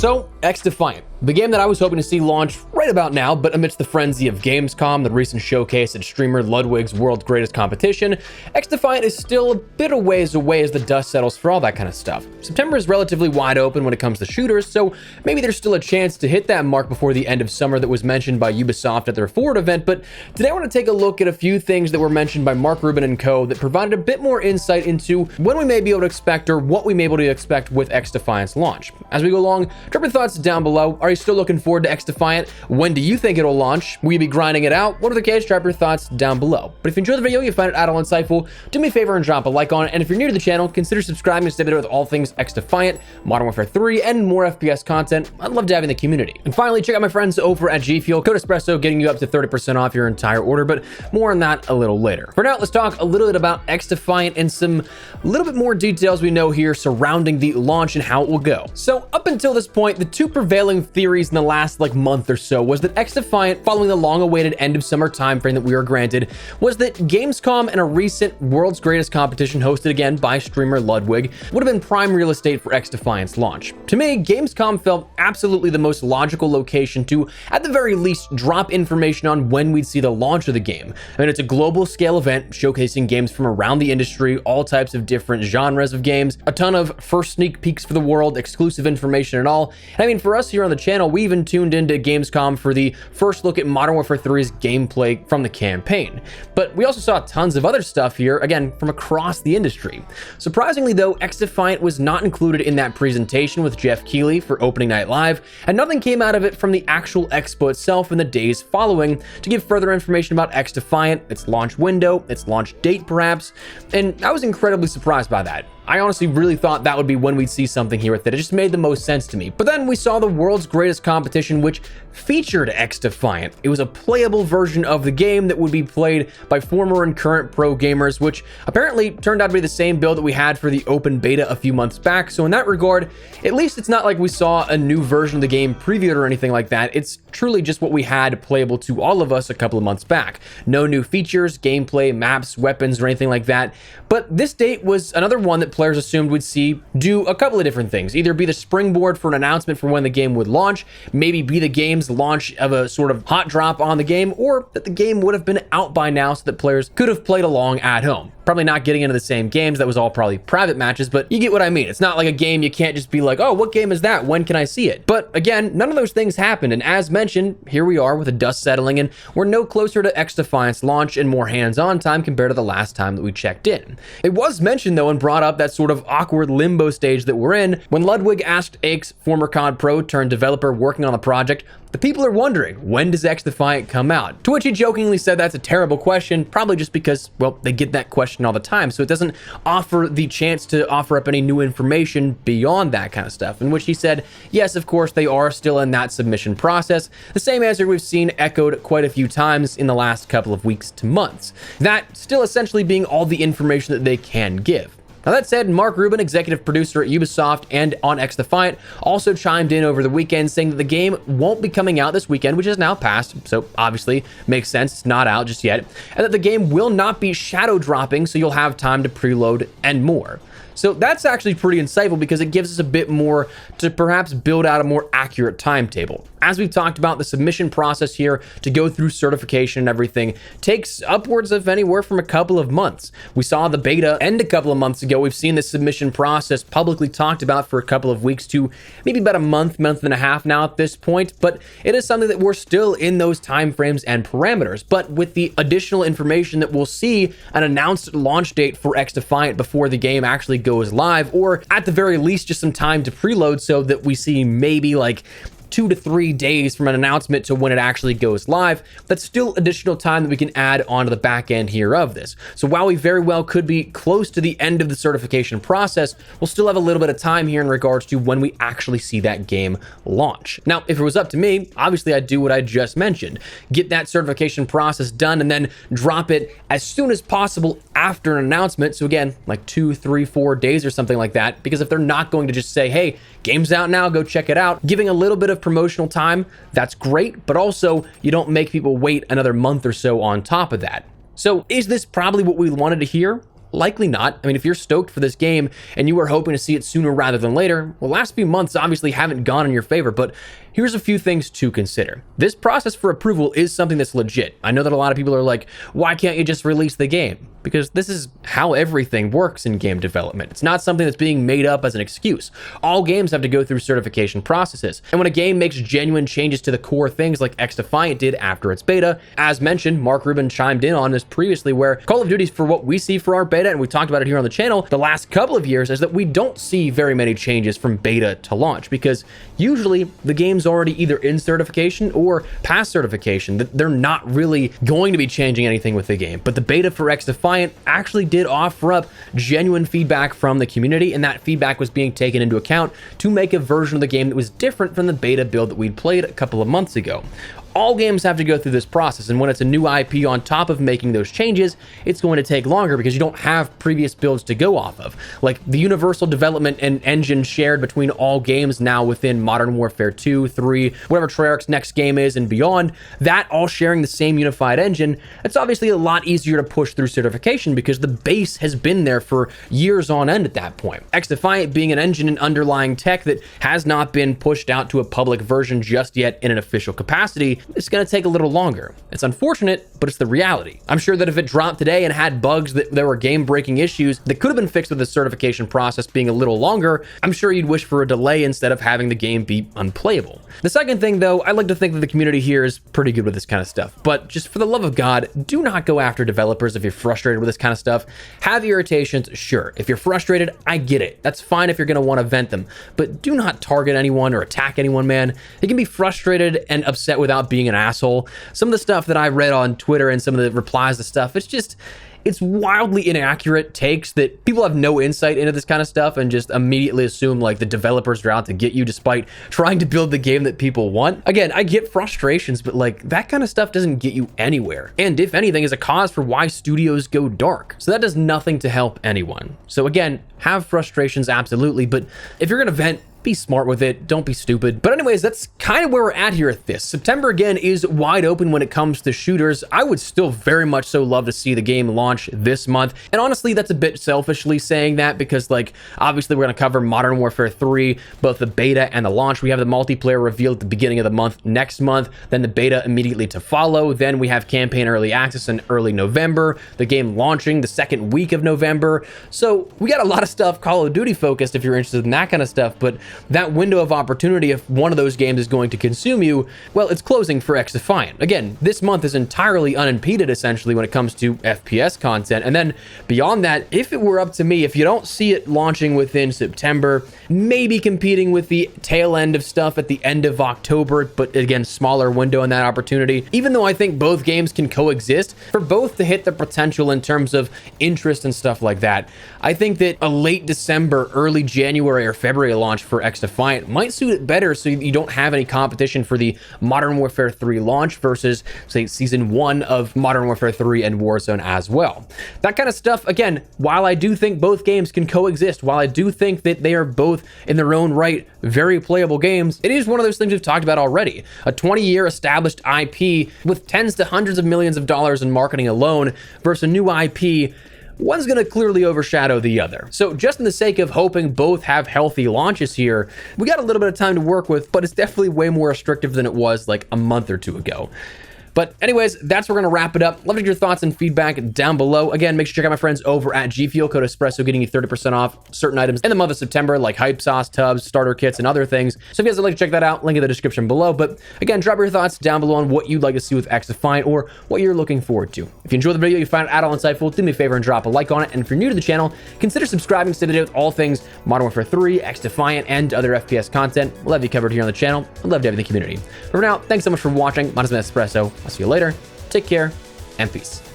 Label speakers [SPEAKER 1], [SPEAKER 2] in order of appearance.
[SPEAKER 1] So, XDefiant, the game that I was hoping to see launch right about now, but amidst the frenzy of Gamescom, the recent showcase at streamer Ludwig's World's Greatest Competition, XDefiant is still a bit of ways away as the dust settles for all that kind of stuff. September is relatively wide open when it comes to shooters, so maybe there's still a chance to hit that mark before the end of summer that was mentioned by Ubisoft at their Forward event, but today I want to take a look at a few things that were mentioned by Mark Rubin and co. that provided a bit more insight into when we may be able to expect or what we may be able to expect with XDefiant's launch. As we go along, drop your thoughts down below. Are you still looking forward to XDefiant? When do you think it'll launch? Will you be grinding it out? Whatever the case, drop your thoughts down below. But if you enjoyed the video, you find it at all insightful, do me a favor and drop a like on it. And if you're new to the channel, consider subscribing to stay updated with all things XDefiant, Modern Warfare 3, and more FPS content. I'd love to have you in the community. And finally, check out my friends over at G Fuel, code Espresso, getting you up to 30% off your entire order, but more on that a little later. For now, let's talk a little bit about XDefiant and some little bit more details we know here surrounding the launch and how it will go. So up until this point, the two prevailing theories in the last month or so was that XDefiant, following the long-awaited end of summer timeframe that we were granted, was that Gamescom and a recent World's Greatest Competition hosted again by streamer Ludwig would have been prime real estate for XDefiant's launch. To me, Gamescom felt absolutely the most logical location to, at the very least, drop information on when we'd see the launch of the game. I mean, it's a global scale event showcasing games from around the industry, all types of different genres of games, a ton of first sneak peeks for the world, exclusive information and all. And I mean, for us here on the channel, we even tuned into Gamescom for the first look at Modern Warfare 3's gameplay from the campaign. But we also saw tons of other stuff here, again, from across the industry. Surprisingly though, XDefiant was not included in that presentation with Jeff Keighley for Opening Night Live, and nothing came out of it from the actual expo itself in the days following to give further information about XDefiant, its launch window, its launch date perhaps, and I was incredibly surprised by that. I honestly really thought that would be when we'd see something here with it. It just made the most sense to me. But then we saw the World's Greatest Competition, which featured XDefiant. It was a playable version of the game that would be played by former and current pro gamers, which apparently turned out to be the same build that we had for the open beta a few months back. So in that regard, at least it's not like we saw a new version of the game previewed or anything like that. It's truly just what we had playable to all of us a couple of months back. No new features, gameplay, maps, weapons, or anything like that. But this date was another one that players assumed we'd see do a couple of different things. Either be the springboard for an announcement for when the game would launch, maybe be the game's launch of a sort of hot drop on the game, or that the game would have been out by now so that players could have played along at home. Probably not getting into the same games, that was all probably private matches, but you get what I mean. It's not like a game you can't just be like, oh, what game is that? When can I see it? But again, none of those things happened, and as mentioned, here we are with the dust settling, and we're no closer to XDefiant's launch and more hands-on time compared to the last time that we checked in. It was mentioned though and brought up that sort of awkward limbo stage that we're in when Ludwig asked Aches, former COD pro turned developer working on the project, the people are wondering, when does XDefiant come out? To which he jokingly said that's a terrible question, probably just because, well, they get that question all the time, so it doesn't offer the chance to offer up any new information beyond that kind of stuff, in which he said, yes, of course, they are still in that submission process, the same answer we've seen echoed quite a few times in the last couple of weeks to months. That still essentially being all the information that they can give. Now that said, Mark Rubin, executive producer at Ubisoft and on XDefiant, also chimed in over the weekend saying that the game won't be coming out this weekend, which is now passed, so obviously makes sense, it's not out just yet, and that the game will not be shadow dropping, so you'll have time to preload and more. So that's actually pretty insightful because it gives us a bit more to perhaps build out a more accurate timetable. As we've talked about, the submission process here to go through certification and everything takes upwards of anywhere from a couple of months. We saw the beta end a couple of months ago. We've seen the submission process publicly talked about for a couple of weeks to maybe about a month and a half now at this point, but it is something that we're still in those timeframes and parameters. But with the additional information that we'll see an announced launch date for XDefiant before the game actually goes live, or at the very least just some time to preload so that we see maybe like 2 to 3 days from an announcement to when it actually goes live. That's still additional time that we can add onto the back end here of this. So while we very well could be close to the end of the certification process, we'll still have a little bit of time here in regards to when we actually see that game launch. Now, if it was up to me, obviously I'd do what I just mentioned. Get that certification process done and then drop it as soon as possible after an announcement. So again, like 2, 3, 4 days or something like that, because if they're not going to just say, hey, game's out now, go check it out, giving a little bit of promotional time, that's great, but also you don't make people wait another month or so on top of that. So is this probably what we wanted to hear? Likely not. I mean, if you're stoked for this game and you were hoping to see it sooner rather than later, well, last few months obviously haven't gone in your favor, but here's a few things to consider. This process for approval is something that's legit. I know that a lot of people are like, why can't you just release the game? Because this is how everything works in game development. It's not something that's being made up as an excuse. All games have to go through certification processes. And when a game makes genuine changes to the core things like XDefiant did after its beta, as mentioned, Mark Rubin chimed in on this previously, where Call of Duty, for what we see for our beta, and we talked about it here on the channel the last couple of years, is that we don't see very many changes from beta to launch, because usually the game's already either in certification or past certification, that they're not really going to be changing anything with the game. But the beta for XDefiant actually did offer up genuine feedback from the community, and that feedback was being taken into account to make a version of the game that was different from the beta build that we'd played a couple of months ago. All games have to go through this process, and when it's a new IP on top of making those changes, it's going to take longer because you don't have previous builds to go off of. Like the universal development and engine shared between all games now within Modern Warfare 2, 3, whatever Treyarch's next game is and beyond, that all sharing the same unified engine, it's obviously a lot easier to push through certification because the base has been there for years on end at that point. XDefiant being an engine and underlying tech that has not been pushed out to a public version just yet in an official capacity, it's going to take a little longer. It's unfortunate, but it's the reality. I'm sure that if it dropped today and had bugs that there were game-breaking issues that could have been fixed with the certification process being a little longer, I'm sure you'd wish for a delay instead of having the game be unplayable. The second thing, though, I like to think that the community here is pretty good with this kind of stuff, but just for the love of God, do not go after developers if you're frustrated with this kind of stuff. Have irritations, sure. If you're frustrated, I get it. That's fine if you're going to want to vent them, but do not target anyone or attack anyone, man. You can be frustrated and upset without being an asshole. Some of the stuff that I read on Twitter and some of the replies to stuff, it's wildly inaccurate takes that people have no insight into this kind of stuff and just immediately assume like the developers are out to get you despite trying to build the game that people want. Again, I get frustrations, but like that kind of stuff doesn't get you anywhere. And if anything, is a cause for why studios go dark. So that does nothing to help anyone. So again, have frustrations, absolutely, but if you're gonna vent, be smart with it. Don't be stupid. But anyways, that's kind of where we're at here at this. September, again, is wide open when it comes to shooters. I would still very much so love to see the game launch this month. And honestly, that's a bit selfishly saying that because, like, obviously we're going to cover Modern Warfare 3, both the beta and the launch. We have the multiplayer revealed at the beginning of the month next month, then the beta immediately to follow. Then we have campaign early access in early November, the game launching the second week of November. So we got a lot of stuff Call of Duty focused if you're interested in that kind of stuff, but that window of opportunity, if one of those games is going to consume you, well, it's closing for XDefiant. Again, this month is entirely unimpeded, essentially, when it comes to FPS content. And then beyond that, if it were up to me, if you don't see it launching within September, maybe competing with the tail end of stuff at the end of October, but again, smaller window in that opportunity, even though I think both games can coexist, for both to hit the potential in terms of interest and stuff like that, I think that a late December, early January or February launch for XDefiant might suit it better so you don't have any competition for the Modern Warfare 3 launch versus, say, Season 1 of Modern Warfare 3 and Warzone as well. That kind of stuff, again, while I do think both games can coexist, while I do think that they are both in their own right very playable games, it is one of those things we've talked about already. A 20-year established IP with tens to hundreds of millions of dollars in marketing alone versus a new IP, one's going to clearly overshadow the other. So just in the sake of hoping both have healthy launches here, we got a little bit of time to work with, but it's definitely way more restrictive than it was like a month or two ago. But anyways, that's where we're going to wrap it up. Love to get your thoughts and feedback down below. Again, make sure to check out my friends over at G Fuel, code Espresso, getting you 30% off certain items in the month of September, like hype sauce, tubs, starter kits, and other things. So if you guys would like to check that out, link in the description below. But again, drop your thoughts down below on what you'd like to see with XDefiant or what you're looking forward to. If you enjoyed the video, you found it at all insightful, do me a favor and drop a like on it. And if you're new to the channel, consider subscribing to stay up to date with all things Modern Warfare 3, XDefiant, and other FPS content. We'll have you covered here on the channel. I'd love to have you in the community. But for now, thanks so much for watching. My name is Espresso. I'll see you later. Take care, and peace.